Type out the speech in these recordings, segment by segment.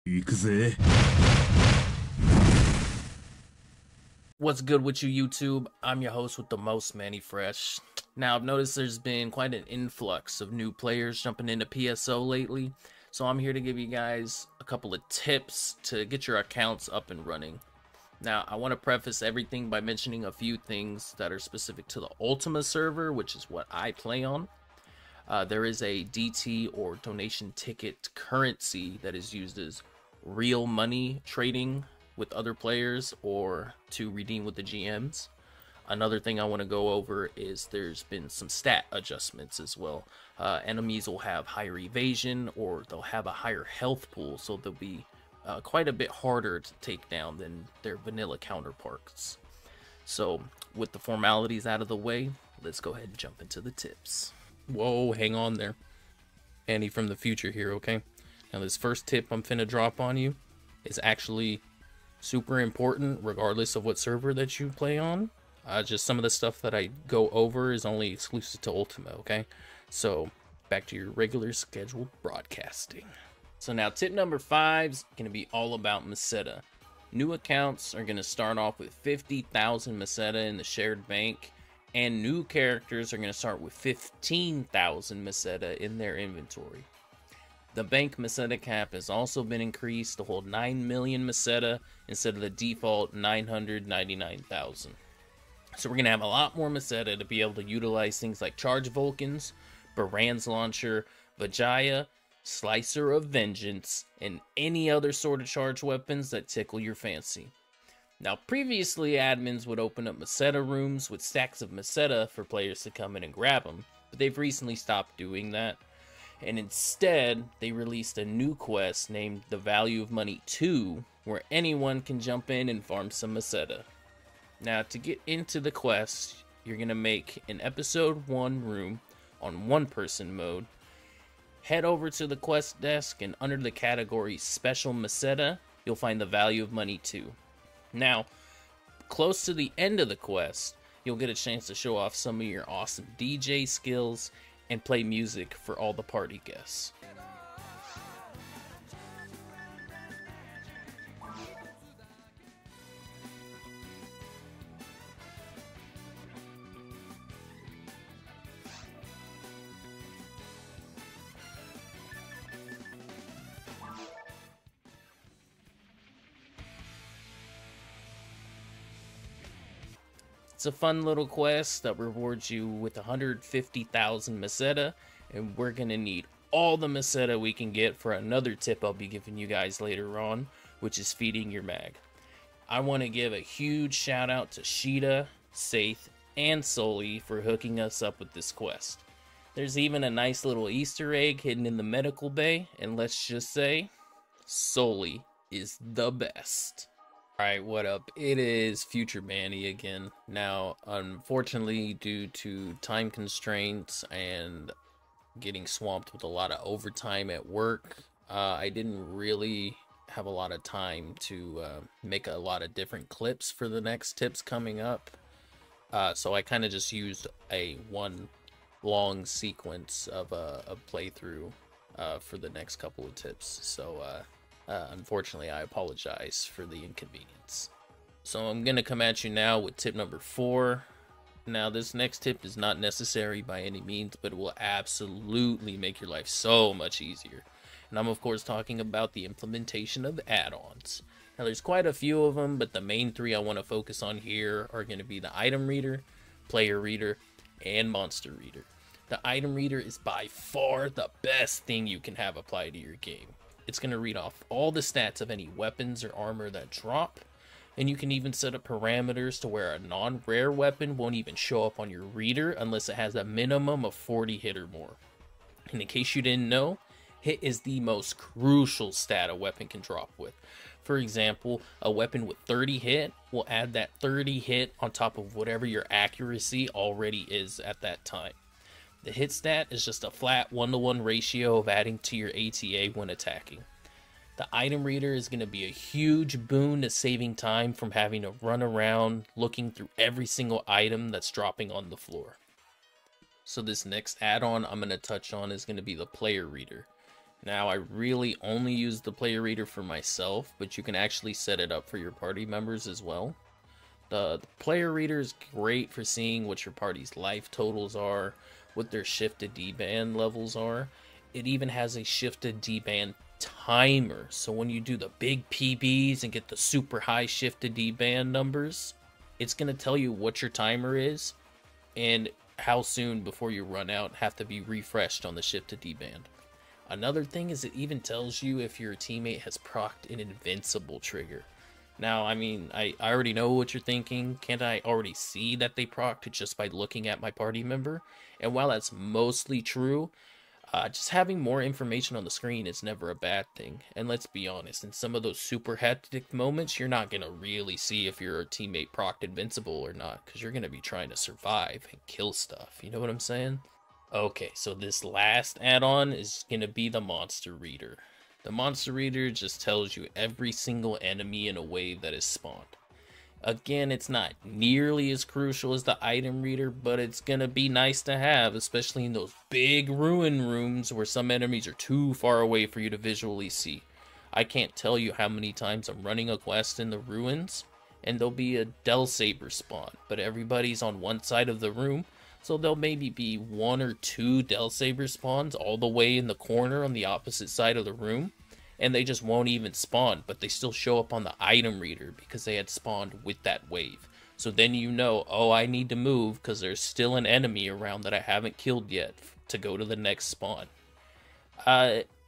行くぜ。What's good with you, YouTube? I'm your host with the most, Manny Fresh. Now, I've noticed there's been quite an influx of new players jumping into PSO lately, so I'm here to give you guys a couple of tips to get your accounts up and running. Now, I want to preface everything by mentioning a few things that are specific to the Ultima server, which is what I play on. There is a DT or donation ticket currency that is used as real money trading with other players or to redeem with the GMs. Another thing I want to go over is there's been some stat adjustments as well. Enemies will have higher evasion or they'll have a higher health pool, so they'll be quite a bit harder to take down than their vanilla counterparts. So with the formalities out of the way, let's go ahead and jump into the tips. Whoa, hang on there. Andy from the future here, okay? Now this first tip I'm finna drop on you is actually super important regardless of what server that you play on. Just some of the stuff that I go over is only exclusive to Ultima, okay? So back to your regular scheduled broadcasting. So now tip number 5 is going to be all about Metta. New accounts are going to start off with 50,000 Metta in the shared bank, and new characters are going to start with 15,000 Metta in their inventory. The bank Metta cap has also been increased to hold 9 million Metta instead of the default 999,000. So we're going to have a lot more Metta to be able to utilize things like Charge Vulcans, Baran's Launcher, Vijaya, Slicer of Vengeance, and any other sort of charge weapons that tickle your fancy. Now, previously, admins would open up Metta rooms with stacks of Metta for players to come in and grab them, but they've recently stopped doing that. And instead, they released a new quest named The Value of Money 2, where anyone can jump in and farm some Metta. Now, to get into the quest, you're going to make an Episode 1 room on one-person mode. Head over to the quest desk, and under the category Special Metta, you'll find The Value of Money 2. Now, close to the end of the quest, you'll get a chance to show off some of your awesome DJ skills and play music for all the party guests. It's a fun little quest that rewards you with 150,000 Metta, and we're going to need all the Metta we can get for another tip I'll be giving you guys later on, which is feeding your mag. I want to give a huge shout out to Sheeta, Saith, and Sully for hooking us up with this quest. There's even a nice little Easter egg hidden in the medical bay, and let's just say, Sully is the best. Alright, what up? It is Future Manny again. Now, unfortunately, due to time constraints and getting swamped with a lot of overtime at work, I didn't really have a lot of time to make a lot of different clips for the next tips coming up. So I kind of just used one long sequence of a playthrough for the next couple of tips. So, unfortunately, I apologize for the inconvenience. So I'm going to come at you now with tip number 4. Now, this next tip is not necessary by any means, but it will absolutely make your life so much easier. And I'm, of course, talking about the implementation of add-ons. Now, there's quite a few of them, but the main 3 I want to focus on here are going to be the Item Reader, Player Reader, and Monster Reader. The Item Reader is by far the best thing you can have applied to your game. It's going to read off all the stats of any weapons or armor that drop, and you can even set up parameters to where a non-rare weapon won't even show up on your reader unless it has a minimum of 40 hit or more. And in case you didn't know, hit is the most crucial stat a weapon can drop with. For example, a weapon with 30 hit will add that 30 hit on top of whatever your accuracy already is at that time. The hit stat is just a flat 1-to-1 ratio of adding to your ATA when attacking. The Item Reader is going to be a huge boon to saving time from having to run around looking through every single item that's dropping on the floor. So this next add-on I'm going to touch on is going to be the Player Reader. Now, I really only use the player reader for myself, but you can actually set it up for your party members as well. The player reader is great for seeing what your party's life totals are, what their shifted D-band levels are. It even has a shifted D-band timer, so when you do the big PBs and get the super high shifted D-band numbers, it's going to tell you what your timer is and how soon before you run out have to be refreshed on the shifted D-band. Another thing is it even tells you if your teammate has procced an invincible trigger. Now, I mean, I already know what you're thinking. Can't I already see that they procced just by looking at my party member? And while that's mostly true, just having more information on the screen is never a bad thing. And let's be honest, in some of those super hectic moments, you're not going to really see if your teammate procced invincible or not, because you're going to be trying to survive and kill stuff. You know what I'm saying? Okay, so this last add-on is going to be the Monster Reader. The Monster Reader just tells you every single enemy in a wave that is spawned. Again, it's not nearly as crucial as the item reader, but it's gonna be nice to have, especially in those big ruin rooms where some enemies are too far away for you to visually see. I can't tell you how many times I'm running a quest in the ruins, and there'll be a Del Saber spawn, but everybody's on one side of the room, so there'll maybe be 1 or 2 Del Saber spawns all the way in the corner on the opposite side of the room. And they just won't even spawn, but they still show up on the item reader because they had spawned with that wave. So then you know, oh, I need to move because there's still an enemy around that I haven't killed yet to go to the next spawn.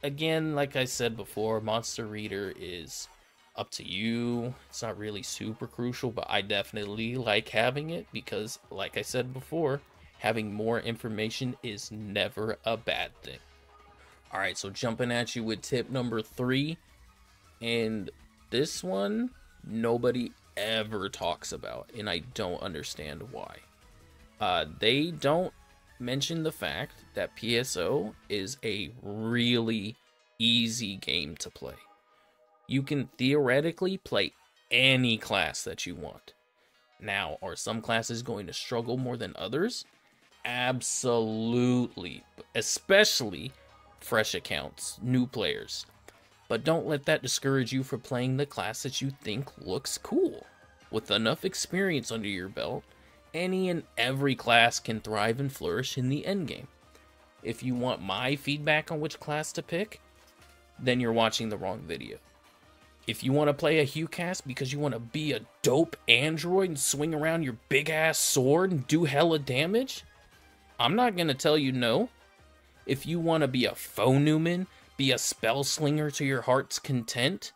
Again, like I said before, Monster Reader is up to you. It's not really super crucial, but I definitely like having it because, like I said before, having more information is never a bad thing. Alright, so jumping at you with tip number 3, and this one nobody ever talks about, and I don't understand why. They don't mention the fact that PSO is a really easy game to play. You can theoretically play any class that you want. Now, are some classes going to struggle more than others? Absolutely, especially fresh accounts, new players. But don't let that discourage you from playing the class that you think looks cool. With enough experience under your belt, any and every class can thrive and flourish in the endgame. If you want my feedback on which class to pick, then you're watching the wrong video. If you want to play a HuCast because you want to be a dope android and swing around your big ass sword and do hella damage, I'm not going to tell you no. If you want to be a Phonuman, be a spell slinger to your heart's content,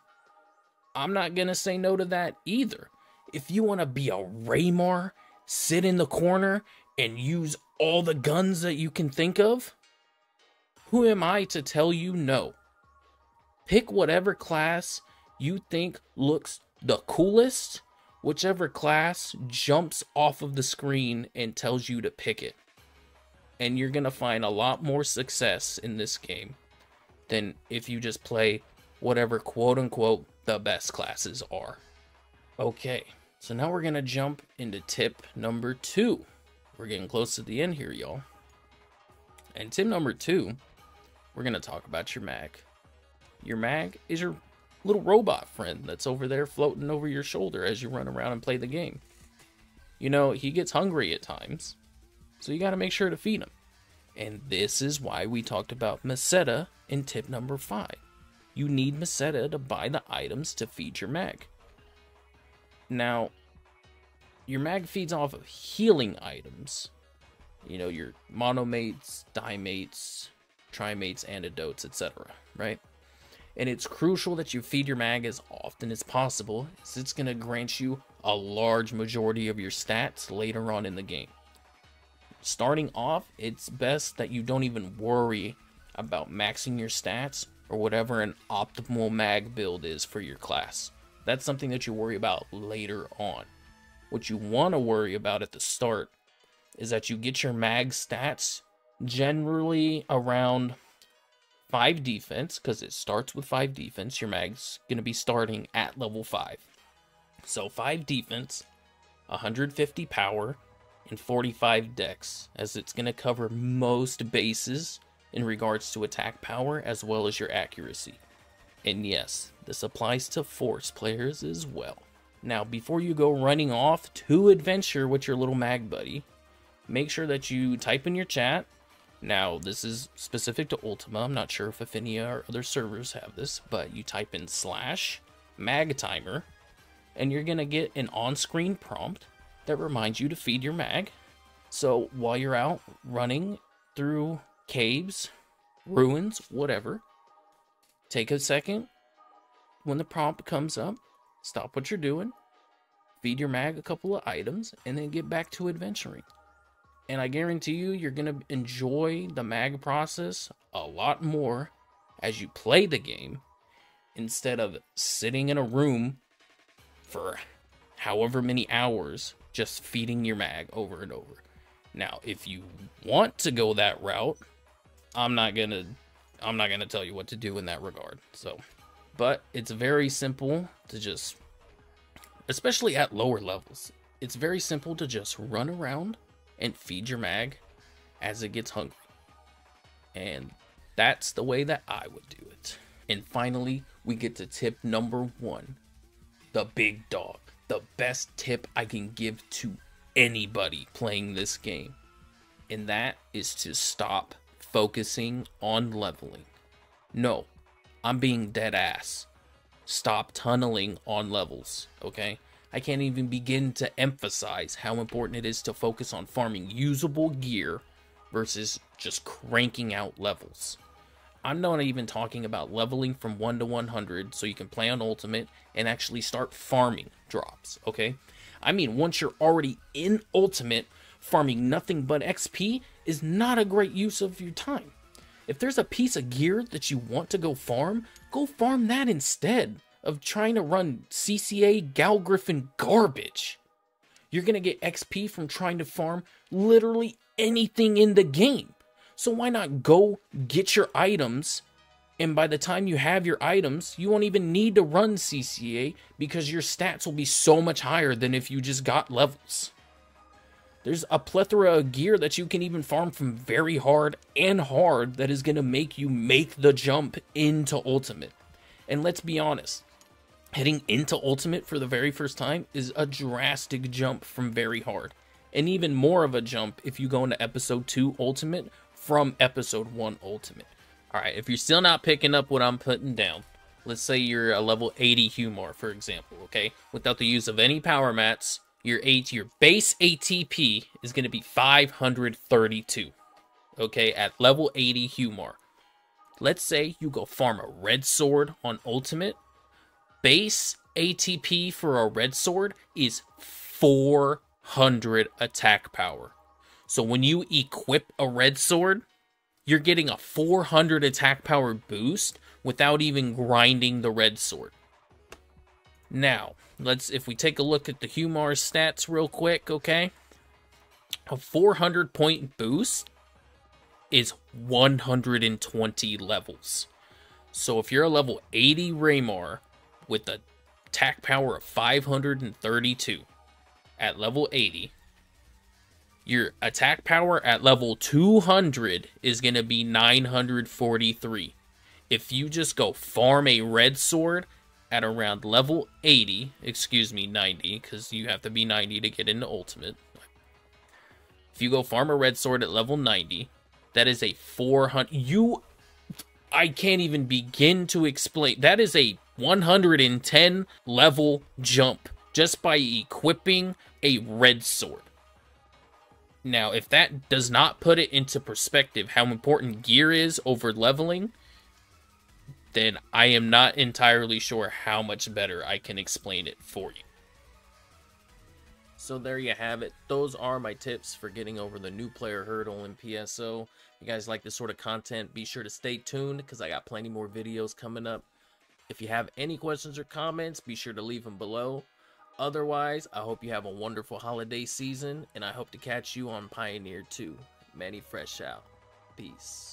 I'm not going to say no to that either. If you want to be a Raymar, sit in the corner, and use all the guns that you can think of, who am I to tell you no? Pick whatever class you think looks the coolest, whichever class jumps off of the screen and tells you to pick it. And you're going to find a lot more success in this game than if you just play whatever quote-unquote the best classes are. Okay, so now we're going to jump into tip number 2. We're getting close to the end here, y'all. And tip number 2, we're going to talk about your mag. Your mag is your little robot friend that's over there floating over your shoulder as you run around and play the game. You know, he gets hungry at times, so you got to make sure to feed him. And this is why we talked about Metta in tip number 5. You need Metta to buy the items to feed your mag. Now, your mag feeds off of healing items. You know, your monomates, dimates, trimates, antidotes, etc. Right? And it's crucial that you feed your mag as often as possible, as it's going to grant you a large majority of your stats later on in the game. Starting off, it's best that you don't even worry about maxing your stats or whatever an optimal mag build is for your class. That's something that you worry about later on. What you want to worry about at the start is that you get your mag stats generally around 5 defense, because it starts with 5 defense. Your mag's going to be starting at level 5. So 5 defense, 150 power, and 45 dex, as it's going to cover most bases in regards to attack power as well as your accuracy. And yes, this applies to Force players as well. Now, before you go running off to adventure with your little mag buddy, make sure that you type in your chat. Now, this is specific to Ultima. I'm not sure if Affinia or other servers have this, but you type in /magtimer, and you're going to get an on-screen prompt that reminds you to feed your mag. So while you're out running through caves, ruins, whatever, take a second. When the prompt comes up, stop what you're doing, feed your mag a couple of items, and then get back to adventuring. And I guarantee you, you're going to enjoy the mag process a lot more as you play the game instead of sitting in a room for however many hours just feeding your mag over and over. Now, if you want to go that route, I'm not gonna tell you what to do in that regard. But it's very simple to just, especially at lower levels, it's very simple to just run around and feed your mag as it gets hungry. And that's the way that I would do it. And finally, we get to tip number 1, the big dog. The best tip I can give to anybody playing this game. And that is to stop focusing on leveling. No, I'm being dead ass. Stop tunneling on levels, okay? I can't even begin to emphasize how important it is to focus on farming usable gear versus just cranking out levels. I'm not even talking about leveling from 1 to 100 so you can play on Ultimate and actually start farming drops, okay? I mean, once you're already in Ultimate, farming nothing but XP is not a great use of your time. If there's a piece of gear that you want to go farm that instead of trying to run CCA Gal Griffin garbage. You're going to get XP from trying to farm literally anything in the game. So why not go get your items, and by the time you have your items, you won't even need to run CCA because your stats will be so much higher than if you just got levels. There's a plethora of gear that you can even farm from very hard and hard that is going to make you make the jump into Ultimate. And let's be honest, heading into Ultimate for the very first time is a drastic jump from very hard. And even more of a jump if you go into Episode 2 Ultimate from Episode 1 Ultimate. Alright, if you're still not picking up what I'm putting down, let's say you're a level 80 Humor, for example, okay? Without the use of any power mats, your base ATP is going to be 532, okay, at level 80 Humor. Let's say you go farm a red sword on Ultimate. Base ATP for a red sword is 400 attack power. So when you equip a red sword, you're getting a 400 attack power boost without even grinding the red sword. Now, if we take a look at the Humor stats real quick, okay? A 400 point boost is 120 levels. So if you're a level 80 Raymar with a attack power of 532 at level 80, your attack power at level 200 is going to be 943. If you just go farm a red sword at around level 80, 90, because you have to be 90 to get into Ultimate. If you go farm a red sword at level 90, that is a 400... I can't even begin to explain. That is a 110 level jump just by equipping a red sword. Now, if that does not put it into perspective how important gear is over leveling, then I am not entirely sure how much better I can explain it for you. So there you have it. Those are my tips for getting over the new player hurdle in PSO. If you guys like this sort of content, be sure to stay tuned because I got plenty more videos coming up. If you have any questions or comments, be sure to leave them below. Otherwise, I hope you have a wonderful holiday season, and I hope to catch you on Pioneer 2. Manny Fresh out. Peace.